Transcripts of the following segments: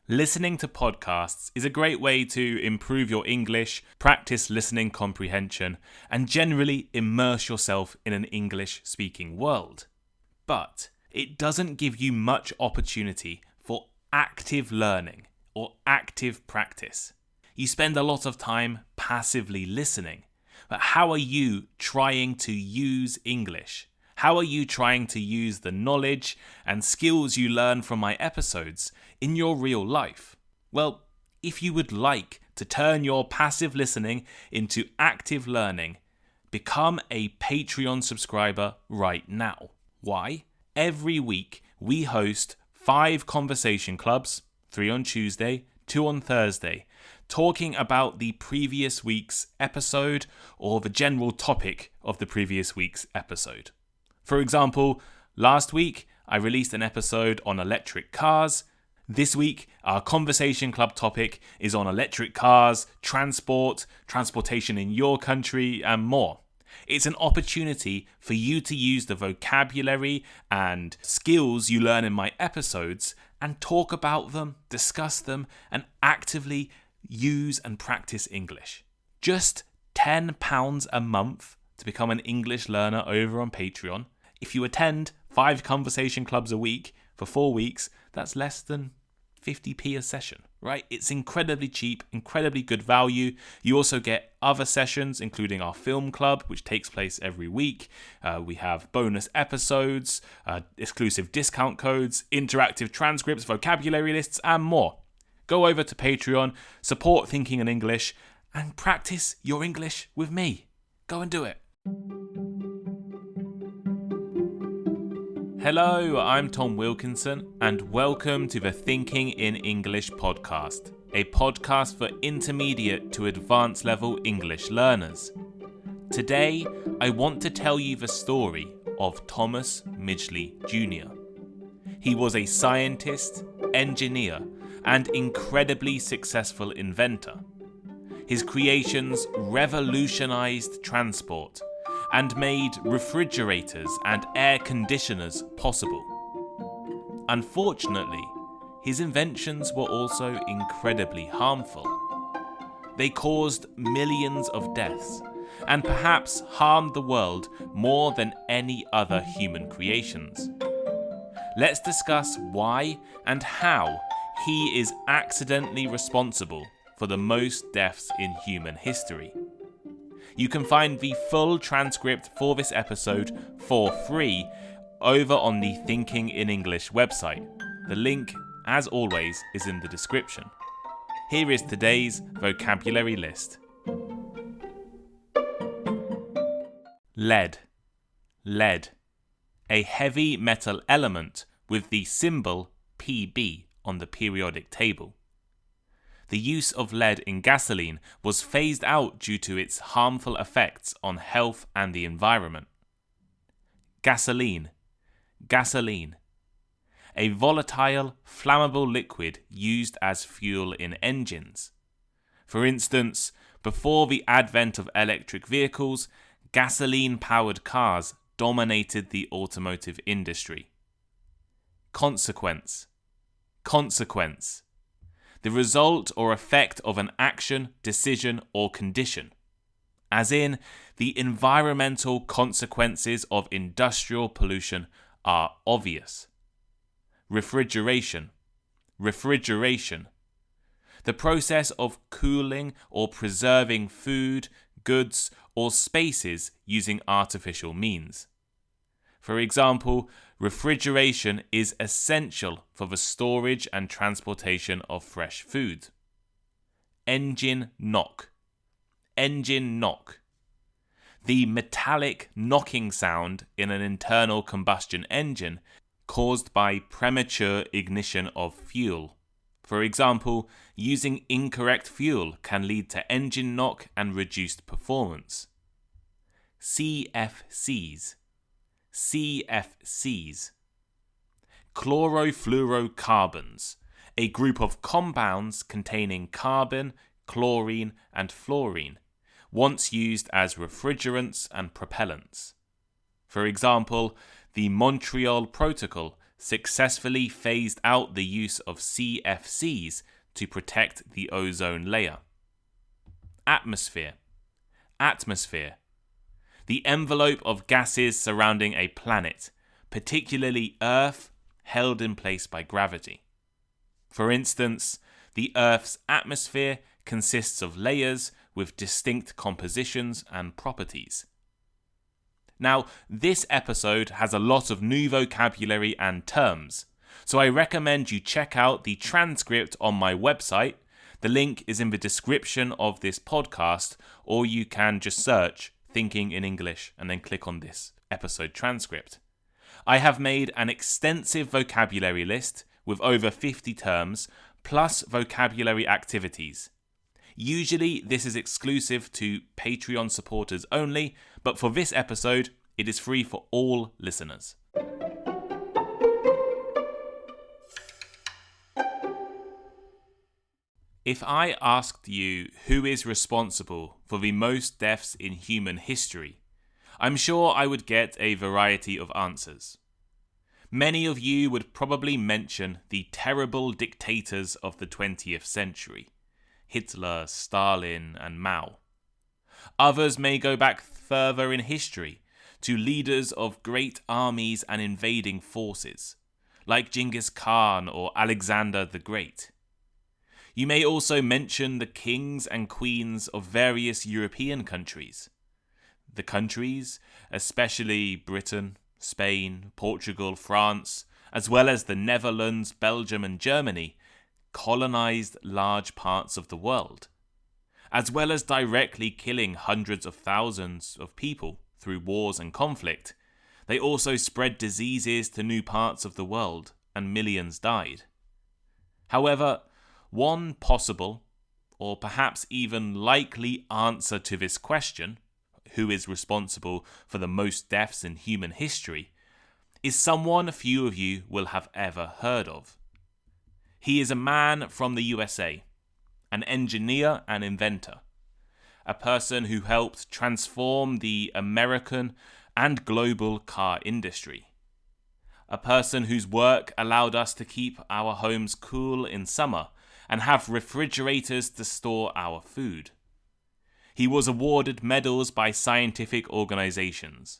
Listening to podcasts is a great way to improve your English, practice listening comprehension, and generally immerse yourself in an English-speaking world. But it doesn't give you much opportunity for active learning or active practice. You spend a lot of time passively listening. But how are you trying to use English? How are you trying to use the knowledge and skills you learn from my episodes in your real life? Well, if you would like to turn your passive listening into active learning, become a Patreon subscriber right now. Why? Every week we host 5 conversation clubs, 3 on Tuesday, 2 on Thursday, talking about the previous week's episode or the general topic of the previous week's episode. For example, last week I released an episode on electric cars. This week our conversation club topic is on electric cars, transportation in your country, and more. It's an opportunity for you to use the vocabulary and skills you learn in my episodes and talk about them, discuss them, and actively use and practice English. Just £10 a month to become an English learner over on Patreon. If you attend 5 conversation clubs a week for 4 weeks, that's less than 50p a session, right? It's incredibly cheap, incredibly good value. You also get other sessions, including our film club, which takes place every week. We have bonus episodes, exclusive discount codes, interactive transcripts, vocabulary lists, and more. Go over to Patreon, support Thinking in English, and practice your English with me. Go and do it. Hello, I'm Tom Wilkinson, and welcome to the Thinking in English podcast, a podcast for intermediate to advanced level English learners. Today, I want to tell you the story of Thomas Midgely Jr. He was a scientist, engineer, and incredibly successful inventor. His creations revolutionized transport and made refrigerators and air conditioners possible. Unfortunately, his inventions were also incredibly harmful. They caused millions of deaths and perhaps harmed the world more than any other human creations. Let's discuss why and how he is accidentally responsible for the most deaths in human history. You can find the full transcript for this episode for free over on the Thinking in English website. The link, as always, is in the description. Here is today's vocabulary list. Lead. Lead. A heavy metal element with the symbol Pb on the periodic table. The use of lead in gasoline was phased out due to its harmful effects on health and the environment. Gasoline. Gasoline. A volatile, flammable liquid used as fuel in engines. For instance, before the advent of electric vehicles, gasoline-powered cars dominated the automotive industry. Consequence. Consequence. The result or effect of an action, decision, or condition. As in, the environmental consequences of industrial pollution are obvious. Refrigeration. Refrigeration. The process of cooling or preserving food, goods, or spaces using artificial means. For example, refrigeration is essential for the storage and transportation of fresh food. Engine knock. Engine knock. The metallic knocking sound in an internal combustion engine caused by premature ignition of fuel. For example, using incorrect fuel can lead to engine knock and reduced performance. CFCs. CFCs. Chlorofluorocarbons, a group of compounds containing carbon, chlorine, and fluorine, once used as refrigerants and propellants. For example, the Montreal Protocol successfully phased out the use of CFCs to protect the ozone layer. Atmosphere. Atmosphere. The envelope of gases surrounding a planet, particularly Earth, held in place by gravity. For instance, the Earth's atmosphere consists of layers with distinct compositions and properties. Now, this episode has a lot of new vocabulary and terms, so I recommend you check out the transcript on my website. The link is in the description of this podcast, or you can just search Thinking in English and then click on this episode transcript. I have made an extensive vocabulary list with over 50 terms, plus vocabulary activities. Usually this is exclusive to Patreon supporters only, but for this episode, it is free for all listeners. If I asked you who is responsible for the most deaths in human history, I'm sure I would get a variety of answers. Many of you would probably mention the terrible dictators of the 20th century, Hitler, Stalin, and Mao. Others may go back further in history to leaders of great armies and invading forces, like Genghis Khan or Alexander the Great. You may also mention the kings and queens of various European countries. The countries, especially Britain, Spain, Portugal, France, as well as the Netherlands, Belgium, and Germany, colonized large parts of the world, as well as directly killing hundreds of thousands of people through wars and conflict. They also spread diseases to new parts of the world, and millions died. However, one possible, or perhaps even likely answer to this question, who is responsible for the most deaths in human history, is someone few of you will have ever heard of. He is a man from the USA, an engineer and inventor, a person who helped transform the American and global car industry, a person whose work allowed us to keep our homes cool in summer and have refrigerators to store our food. He was awarded medals by scientific organizations,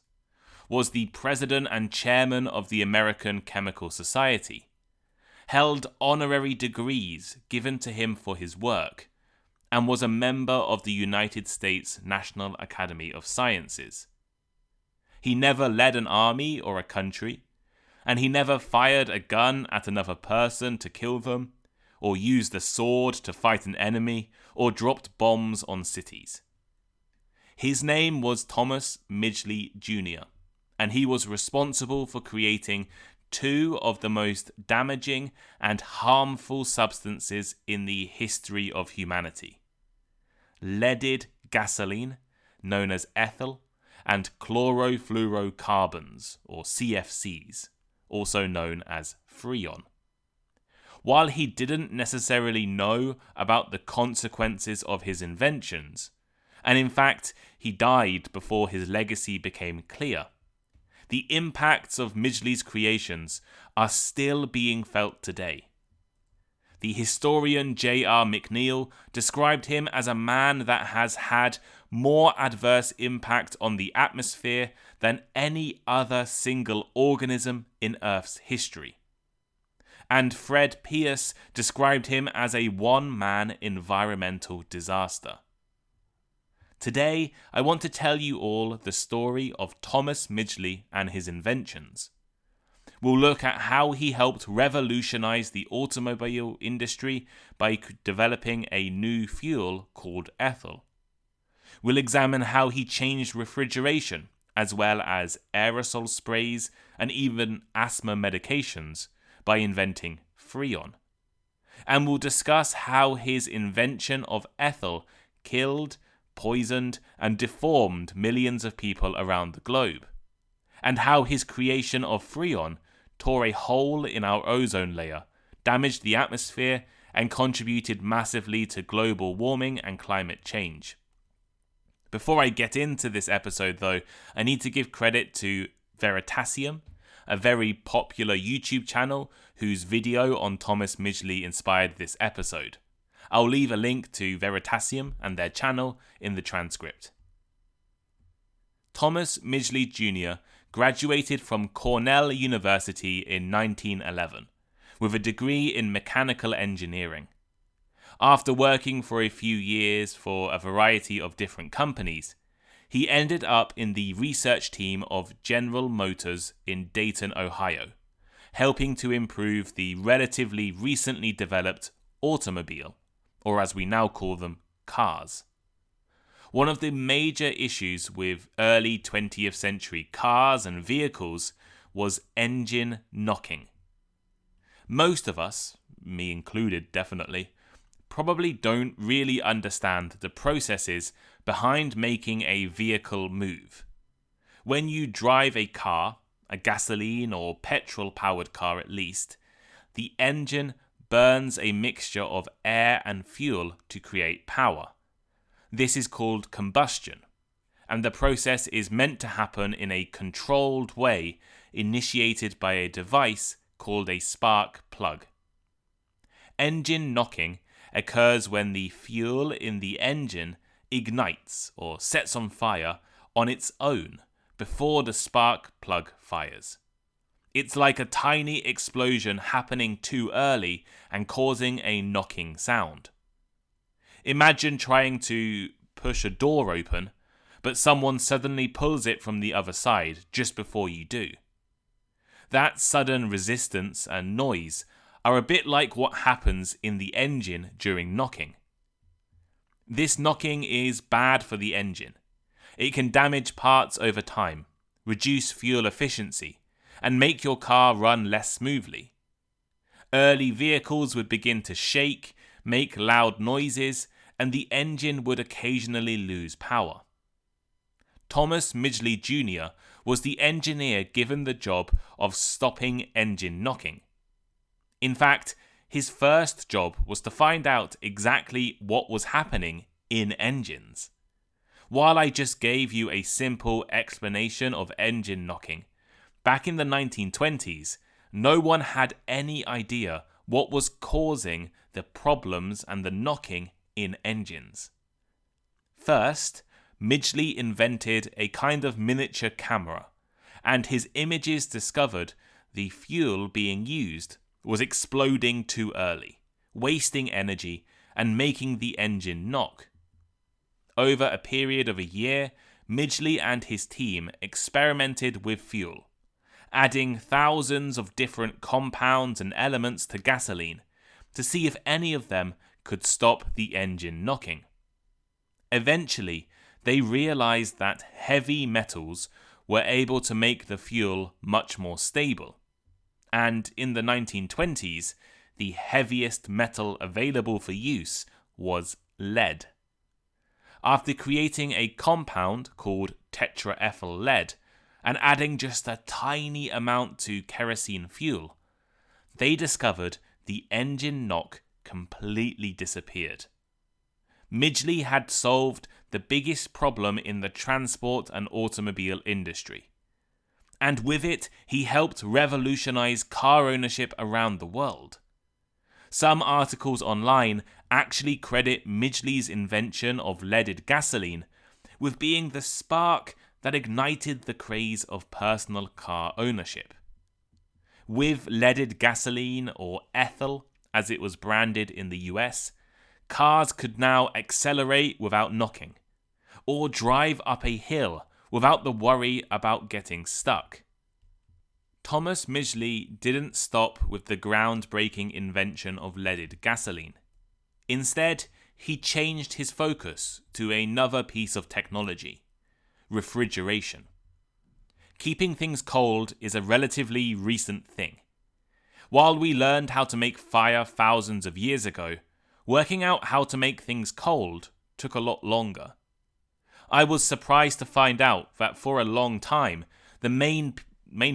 was the president and chairman of the American Chemical Society, held honorary degrees given to him for his work, and was a member of the United States National Academy of Sciences. He never led an army or a country, and he never fired a gun at another person to kill them, or used a sword to fight an enemy, or dropped bombs on cities. His name was Thomas Midgely Jr, and he was responsible for creating two of the most damaging and harmful substances in the history of humanity: leaded gasoline, known as ethyl, and chlorofluorocarbons, or CFCs, also known as Freon. While he didn't necessarily know about the consequences of his inventions, and in fact he died before his legacy became clear, the impacts of Midgley's creations are still being felt today. The historian J.R. McNeill described him as a man that has had more adverse impact on the atmosphere than any other single organism in Earth's history. And Fred Pierce described him as a one-man environmental disaster. Today, I want to tell you all the story of Thomas Midgley and his inventions. We'll look at how he helped revolutionize the automobile industry by developing a new fuel called ethyl. We'll examine how he changed refrigeration, as well as aerosol sprays and even asthma medications, by inventing Freon. And we'll discuss how his invention of ethyl killed, poisoned, and deformed millions of people around the globe, and how his creation of Freon tore a hole in our ozone layer, damaged the atmosphere, and contributed massively to global warming and climate change. Before I get into this episode though, I need to give credit to Veritasium, a very popular YouTube channel whose video on Thomas Midgely inspired this episode. I'll leave a link to Veritasium and their channel in the transcript. Thomas Midgely Jr. graduated from Cornell University in 1911 with a degree in mechanical engineering. After working for a few years for a variety of different companies, he ended up in the research team of General Motors in Dayton, Ohio, helping to improve the relatively recently developed automobile, or as we now call them, cars. One of the major issues with early 20th century cars and vehicles was engine knocking. Most of us, me included definitely, probably don't really understand the processes behind making a vehicle move. When you drive a car, a gasoline or petrol-powered car at least, the engine burns a mixture of air and fuel to create power. This is called combustion, and the process is meant to happen in a controlled way initiated by a device called a spark plug. Engine knocking occurs when the fuel in the engine ignites or sets on fire on its own before the spark plug fires. It's like a tiny explosion happening too early and causing a knocking sound. Imagine trying to push a door open, but someone suddenly pulls it from the other side just before you do. That sudden resistance and noise are a bit like what happens in the engine during knocking. This knocking is bad for the engine. It can damage parts over time, reduce fuel efficiency, and make your car run less smoothly. Early vehicles would begin to shake, make loud noises, and the engine would occasionally lose power. Thomas Midgely Jr. was the engineer given the job of stopping engine knocking. In fact, his first job was to find out exactly what was happening in engines. While I just gave you a simple explanation of engine knocking, back in the 1920s, no one had any idea what was causing the problems and the knocking in engines. First, Midgley invented a kind of miniature camera, and his images discovered the fuel being used was exploding too early, wasting energy and making the engine knock. Over a period of a year, Midgley and his team experimented with fuel, adding thousands of different compounds and elements to gasoline to see if any of them could stop the engine knocking. Eventually, they realized that heavy metals were able to make the fuel much more stable. And in the 1920s, the heaviest metal available for use was lead. After creating a compound called tetraethyl lead and adding just a tiny amount to kerosene fuel, they discovered the engine knock completely disappeared. Midgley had solved the biggest problem in the transport and automobile industry. And with it, he helped revolutionize car ownership around the world. Some articles online actually credit Midgley's invention of leaded gasoline with being the spark that ignited the craze of personal car ownership. With leaded gasoline, or ethyl as it was branded in the US, cars could now accelerate without knocking, or drive up a hill without the worry about getting stuck. Thomas Midgley didn't stop with the groundbreaking invention of leaded gasoline. Instead, he changed his focus to another piece of technology: refrigeration. Keeping things cold is a relatively recent thing. While we learned how to make fire thousands of years ago, working out how to make things cold took a lot longer. I was surprised to find out that for a long time, the main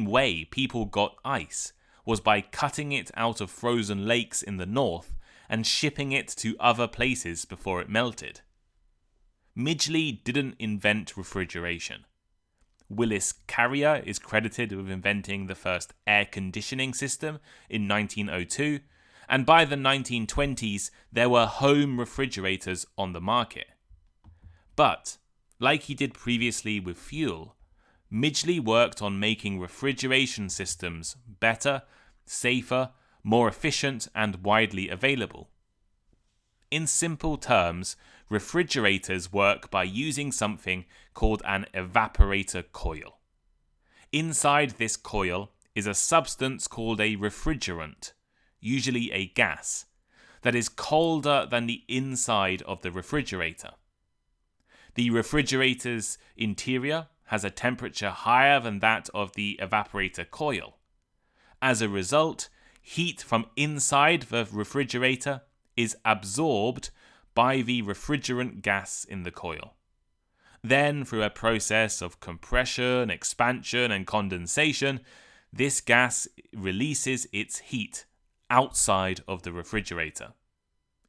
way people got ice was by cutting it out of frozen lakes in the north and shipping it to other places before it melted. Midgley didn't invent refrigeration. Willis Carrier is credited with inventing the first air conditioning system in 1902, and by the 1920s there were home refrigerators on the market. But, like he did previously with fuel, Midgley worked on making refrigeration systems better, safer, more efficient, and widely available. In simple terms, refrigerators work by using something called an evaporator coil. Inside this coil is a substance called a refrigerant, usually a gas, that is colder than the inside of the refrigerator. The refrigerator's interior has a temperature higher than that of the evaporator coil. As a result, heat from inside the refrigerator is absorbed by the refrigerant gas in the coil. Then, through a process of compression, expansion, and condensation, this gas releases its heat outside of the refrigerator.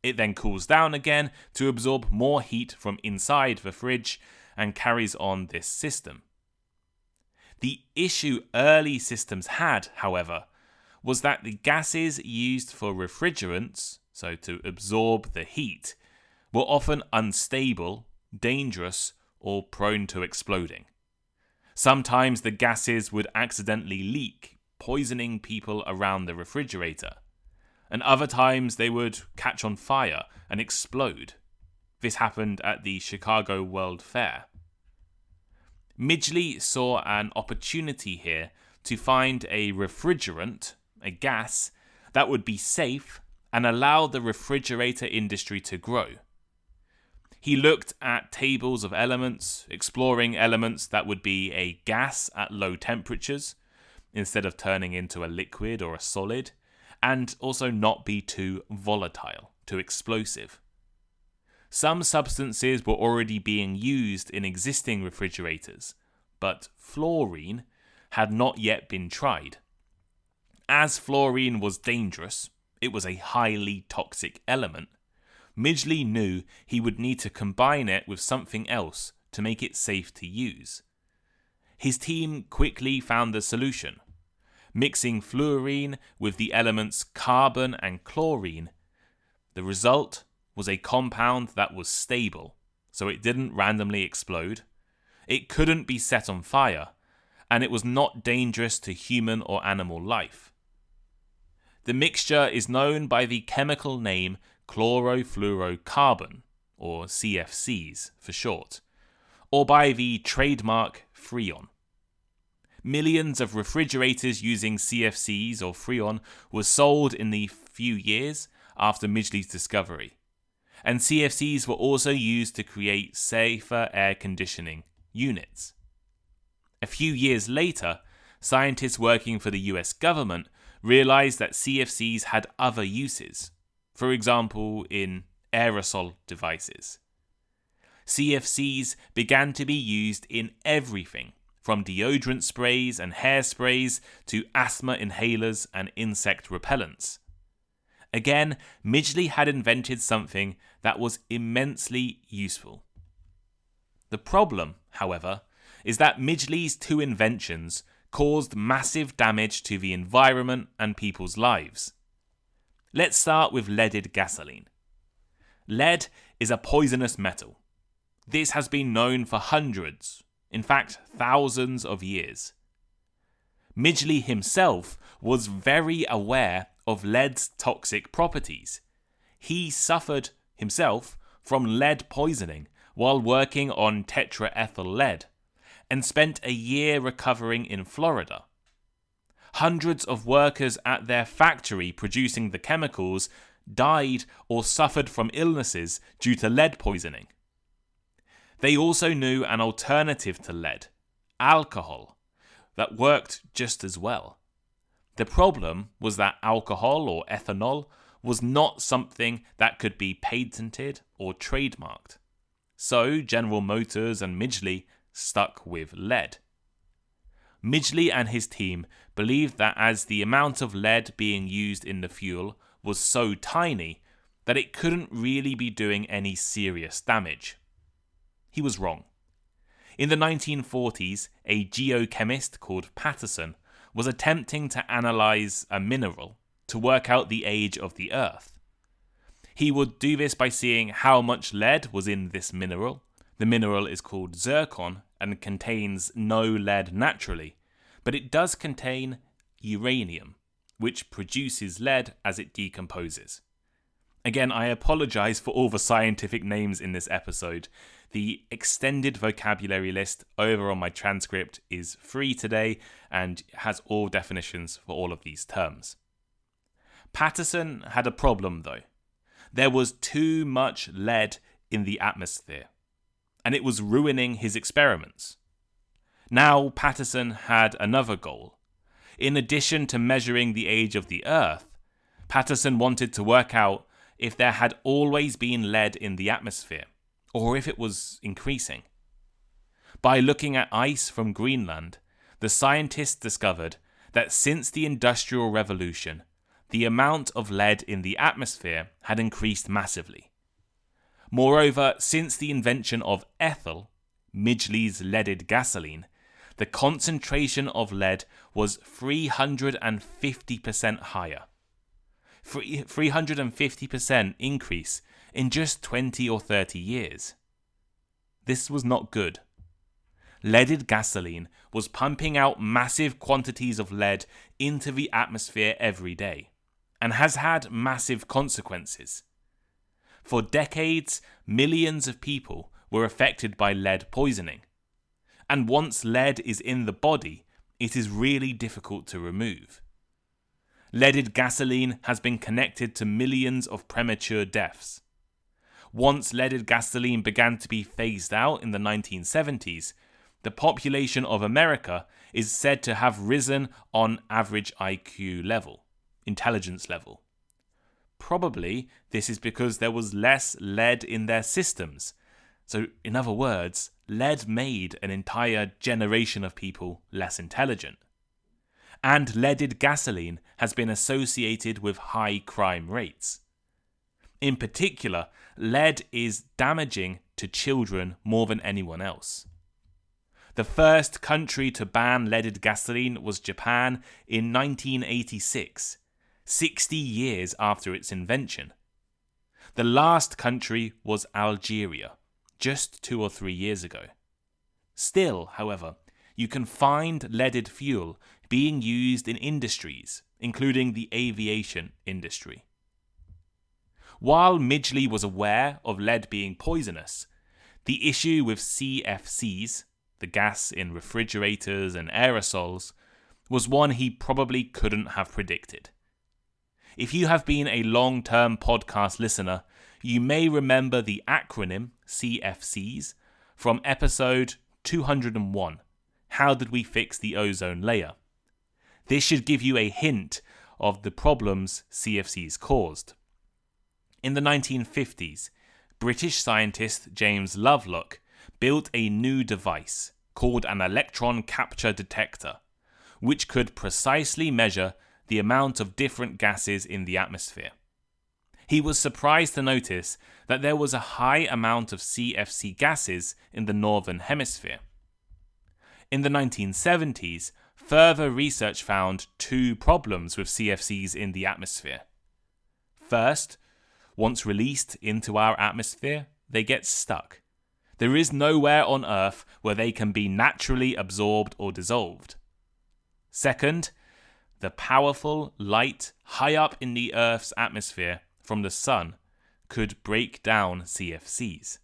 It then cools down again to absorb more heat from inside the fridge and carries on this system. The issue early systems had, however, was that the gases used for refrigerants, so to absorb the heat, were often unstable, dangerous, or prone to exploding. Sometimes the gases would accidentally leak, poisoning people around the refrigerator, and other times they would catch on fire and explode. This happened at the Chicago World Fair. Midgley saw an opportunity here to find a refrigerant, a gas, that would be safe and allow the refrigerator industry to grow. He looked at tables of elements, exploring elements that would be a gas at low temperatures, instead of turning into a liquid or a solid, and also not be too volatile, too explosive. Some substances were already being used in existing refrigerators, but fluorine had not yet been tried. As fluorine was dangerous, it was a highly toxic element, Midgley knew he would need to combine it with something else to make it safe to use. His team quickly found the solution. Mixing fluorine with the elements carbon and chlorine, the result was a compound that was stable, so it didn't randomly explode, it couldn't be set on fire, and it was not dangerous to human or animal life. The mixture is known by the chemical name chlorofluorocarbon, or CFCs for short, or by the trademark Freon. Millions of refrigerators using CFCs or Freon were sold in the few years after Midgley's discovery, and CFCs were also used to create safer air conditioning units. A few years later, scientists working for the US government realized that CFCs had other uses, for example in aerosol devices. CFCs began to be used in everything, from deodorant sprays and hairsprays to asthma inhalers and insect repellents. Again, Midgley had invented something that was immensely useful. The problem, however, is that Midgley's two inventions caused massive damage to the environment and people's lives. Let's start with leaded gasoline. Lead is a poisonous metal. This has been known for hundreds, in fact thousands of years. Midgley himself was very aware of lead's toxic properties. He suffered himself from lead poisoning while working on tetraethyl lead, and spent a year recovering in Florida. Hundreds of workers at their factory producing the chemicals died or suffered from illnesses due to lead poisoning. They also knew an alternative to lead, alcohol, that worked just as well. The problem was that alcohol or ethanol was not something that could be patented or trademarked. So General Motors and Midgley stuck with lead. Midgley and his team believed that as the amount of lead being used in the fuel was so tiny that it couldn't really be doing any serious damage. He was wrong. In the 1940s, a geochemist called Patterson was attempting to analyze a mineral to work out the age of the Earth. He would do this by seeing how much lead was in this mineral. The mineral is called zircon and contains no lead naturally, but it does contain uranium, which produces lead as it decomposes. Again, I apologize for all the scientific names in this episode. The extended vocabulary list over on my transcript is free today and has all definitions for all of these terms. Patterson had a problem though. There was too much lead in the atmosphere, and it was ruining his experiments. Now Patterson had another goal. In addition to measuring the age of the Earth, Patterson wanted to work out if there had always been lead in the atmosphere, or if it was increasing. By looking at ice from Greenland, the scientists discovered that since the Industrial Revolution, the amount of lead in the atmosphere had increased massively. Moreover, since the invention of ethyl, Midgley's leaded gasoline, the concentration of lead was 350% higher. 350% increase in just 20 or 30 years. This was not good. Leaded gasoline was pumping out massive quantities of lead into the atmosphere every day, and has had massive consequences. For decades, millions of people were affected by lead poisoning. And once lead is in the body, it is really difficult to remove. Leaded gasoline has been connected to millions of premature deaths. Once leaded gasoline began to be phased out in the 1970s, the population of America is said to have risen on average IQ level, intelligence level. Probably this is because there was less lead in their systems. So, in other words, lead made an entire generation of people less intelligent. And leaded gasoline has been associated with high crime rates. In particular, lead is damaging to children more than anyone else. The first country to ban leaded gasoline was Japan in 1986, 60 years after its invention. The last country was Algeria, just 2 or 3 years ago. Still, however, you can find leaded fuel being used in industries, including the aviation industry. While Midgley was aware of lead being poisonous, the issue with CFCs, the gas in refrigerators and aerosols, was one he probably couldn't have predicted. If you have been a long-term podcast listener, you may remember the acronym CFCs from episode 201, How Did We Fix the Ozone Layer? This should give you a hint of the problems CFCs caused. In the 1950s, British scientist James Lovelock built a new device called an electron capture detector, which could precisely measure the amount of different gases in the atmosphere. He was surprised to notice that there was a high amount of CFC gases in the northern hemisphere. In the 1970s, further research found 2 problems with CFCs in the atmosphere. First, once released into our atmosphere, they get stuck. There is nowhere on Earth where they can be naturally absorbed or dissolved. Second, the powerful light high up in the Earth's atmosphere from the sun could break down CFCs.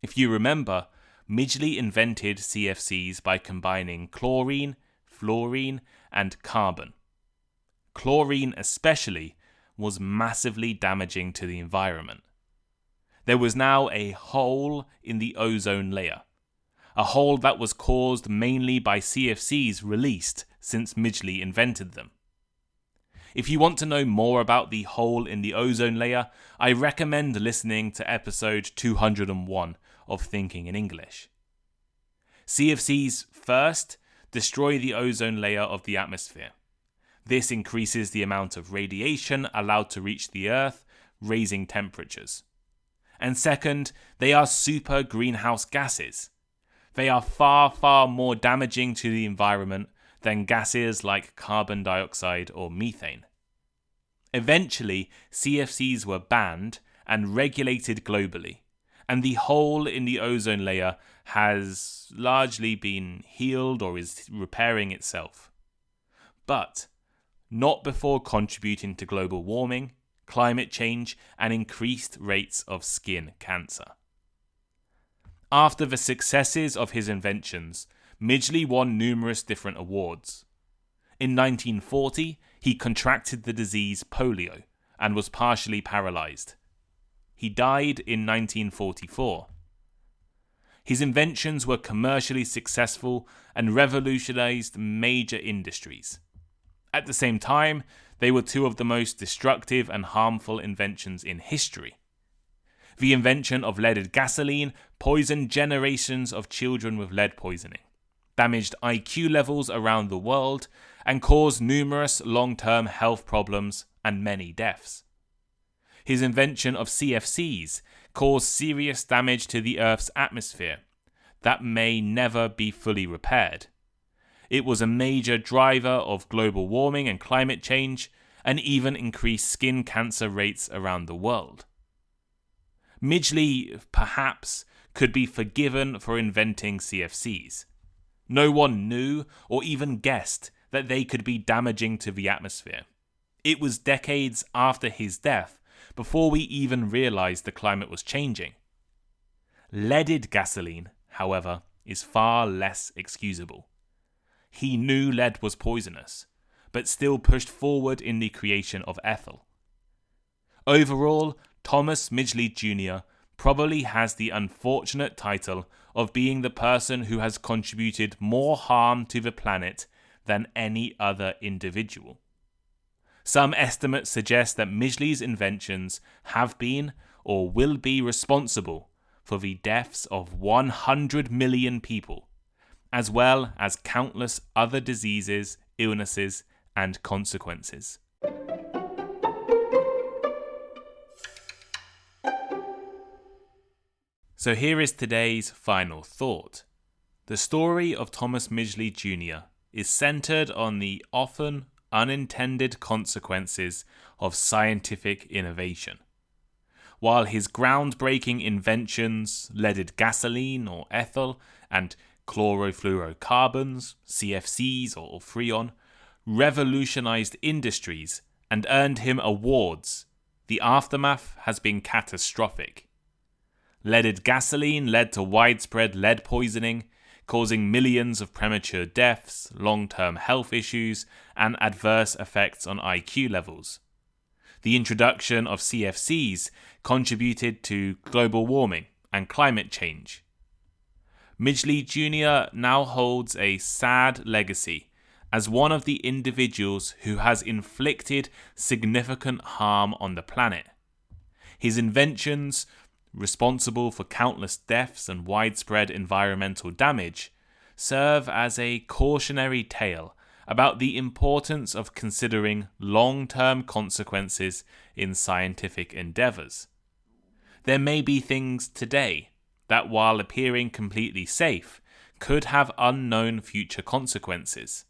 If you remember, Midgley invented CFCs by combining chlorine, fluorine, and carbon. Chlorine especially was massively damaging to the environment. There was now a hole in the ozone layer, a hole that was caused mainly by CFCs released since Midgley invented them. If you want to know more about the hole in the ozone layer, I recommend listening to episode 201 of Thinking in English. CFCs first destroy the ozone layer of the atmosphere. This increases the amount of radiation allowed to reach the Earth, raising temperatures. And second, they are super greenhouse gases. They are far, far more damaging to the environment than gases like carbon dioxide or methane. Eventually, CFCs were banned and regulated globally, and the hole in the ozone layer has largely been healed or is repairing itself. But not before contributing to global warming, climate change, and increased rates of skin cancer. After the successes of his inventions, Midgley won numerous different awards. In 1940, he contracted the disease polio and was partially paralyzed. He died in 1944. His inventions were commercially successful and revolutionized major industries. At the same time, they were two of the most destructive and harmful inventions in history. The invention of leaded gasoline poisoned generations of children with lead poisoning, damaged IQ levels around the world, and caused numerous long-term health problems and many deaths. His invention of CFCs caused serious damage to the Earth's atmosphere that may never be fully repaired. It was a major driver of global warming and climate change, and even increased skin cancer rates around the world. Midgley, perhaps, could be forgiven for inventing CFCs. No one knew or even guessed that they could be damaging to the atmosphere. It was decades after his death before we even realized the climate was changing. Leaded gasoline, however, is far less excusable. He knew lead was poisonous, but still pushed forward in the creation of ethyl. Overall, Thomas Midgely Jr. probably has the unfortunate title of being the person who has contributed more harm to the planet than any other individual. Some estimates suggest that Midgley's inventions have been or will be responsible for the deaths of 100 million people, as well as countless other diseases, illnesses, and consequences. So here is today's final thought. The story of Thomas Midgley Jr. is centered on the often unintended consequences of scientific innovation. While his groundbreaking inventions, leaded gasoline or ethyl, and chlorofluorocarbons, CFCs or Freon, revolutionized industries and earned him awards, the aftermath has been catastrophic. Leaded gasoline led to widespread lead poisoning, causing millions of premature deaths, long-term health issues, and adverse effects on IQ levels. The introduction of CFCs contributed to global warming and climate change. Midgley Jr. now holds a sad legacy as one of the individuals who has inflicted significant harm on the planet. His inventions, responsible for countless deaths and widespread environmental damage, serve as a cautionary tale about the importance of considering long-term consequences in scientific endeavors. There may be things today that, while appearing completely safe, could have unknown future consequences.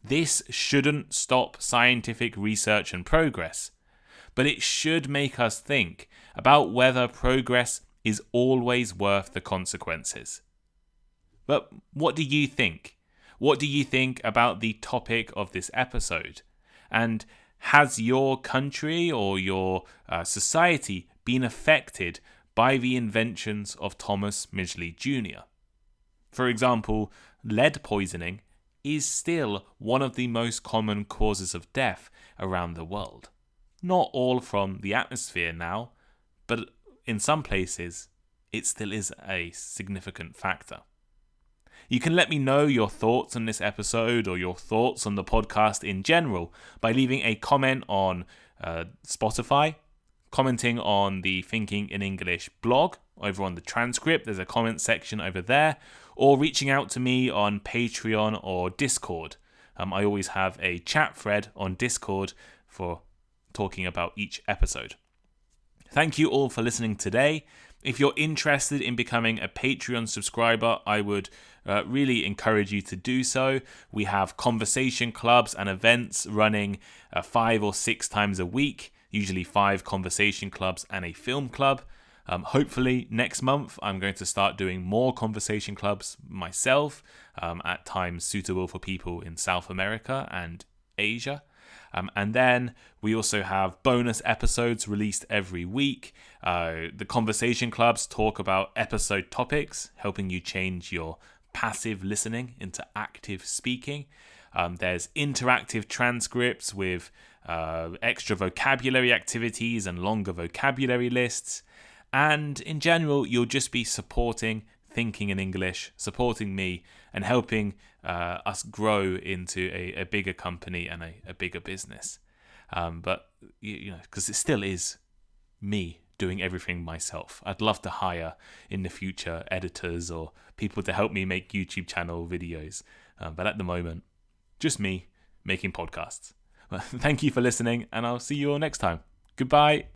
This shouldn't stop scientific research and progress, but it should make us think about whether progress is always worth the consequences. But what do you think? What do you think about the topic of this episode? And has your country or your society been affected by the inventions of Thomas Midgley Jr.? For example, lead poisoning is still one of the most common causes of death around the world. Not all from the atmosphere now, but in some places, it still is a significant factor. You can let me know your thoughts on this episode or your thoughts on the podcast in general by leaving a comment on Spotify, commenting on the Thinking in English blog over on the transcript. There's a comment section over there, or reaching out to me on Patreon or Discord. I always have a chat thread on Discord for talking about each episode. Thank you all for listening today. If you're interested in becoming a Patreon subscriber, I would really encourage you to do so. We have conversation clubs and events running 5 or 6 times a week, usually 5 conversation clubs and a film club. Hopefully next month I'm going to start doing more conversation clubs myself at times suitable for people in South America and Asia. And then we also have bonus episodes released every week. The conversation clubs talk about episode topics, helping you change your passive listening into active speaking. There's interactive transcripts with extra vocabulary activities and longer vocabulary lists. And in general, you'll just be supporting Thinking in English, supporting me and helping us grow into a bigger company and a bigger business. But, because it still is me doing everything myself. I'd love to hire in the future editors or people to help me make YouTube channel videos. But at the moment, just me making podcasts. Thank you for listening, and I'll see you all next time. Goodbye.